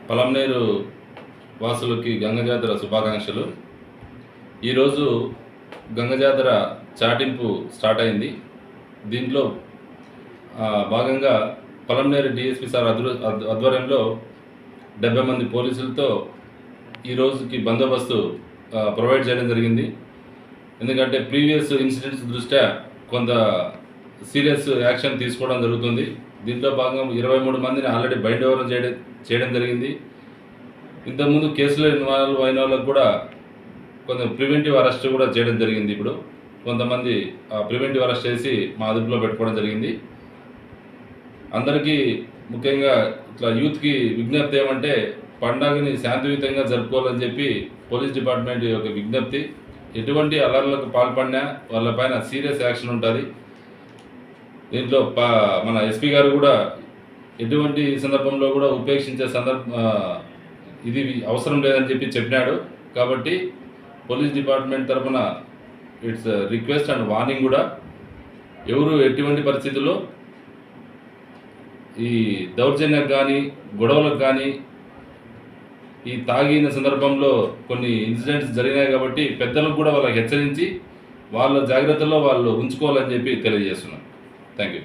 పలంనేరు వాసులకి గంగ జాతర శుభాకాంక్షలు. ఈరోజు గంగ జాతర చాటింపు స్టార్ట్ అయింది. దీంట్లో భాగంగా పలంనేరు డిఎస్పి సార్ ఆధ్వర్యంలో 70 మంది పోలీసులతో ఈరోజుకి బందోబస్తు ప్రొవైడ్ చేయడం జరిగింది. ఎందుకంటే ప్రీవియస్ ఇన్సిడెంట్స్ దృష్ట్యా కొంత సీరియస్ యాక్షన్ తీసుకోవడం జరుగుతుంది. దీంట్లో భాగంగా 23 మందిని ఆల్రెడీ బైండ్ ఓవర్ చేయడం జరిగింది. ఇంతకుముందు కేసులో ఇన్వాల్వ్ అయిన వాళ్ళకు కూడా కొంత ప్రివెంటివ్ అరెస్ట్ కూడా చేయడం జరిగింది. ఇప్పుడు కొంతమంది ప్రివెంటివ్ అరెస్ట్ చేసి మా అదుపులో పెట్టుకోవడం జరిగింది. అందరికీ ముఖ్యంగా ఇట్లా యూత్కి విజ్ఞప్తి ఏమంటే పండుగని శాంతియుతంగా జరుపుకోవాలని చెప్పి పోలీస్ డిపార్ట్మెంట్ యొక్క విజ్ఞప్తి. ఎటువంటి అల్లర్లకు పాల్పడినా వాళ్ళపైన సీరియస్ యాక్షన్ ఉంటుంది. దీంట్లో మన ఎస్పీ గారు కూడా ఎటువంటి సందర్భంలో కూడా ఉపేక్షించే ఇది అవసరం లేదని చెప్పి చెప్పినాడు. కాబట్టి పోలీస్ డిపార్ట్మెంట్ తరఫున ఇట్స్ రిక్వెస్ట్ అండ్ వార్నింగ్ కూడా, ఎవరు ఎటువంటి పరిస్థితుల్లో ఈ దౌర్జన్యాలకు కానీ గొడవలకు కానీ ఈ తాగిన సందర్భంలో కొన్ని ఇన్సిడెంట్స్ జరిగినాయి. కాబట్టి పెద్దలకు కూడా వాళ్ళకి హెచ్చరించి వాళ్ళ జాగ్రత్తలో వాళ్ళు ఉంచుకోవాలని చెప్పి తెలియజేస్తున్నాం. Thank you.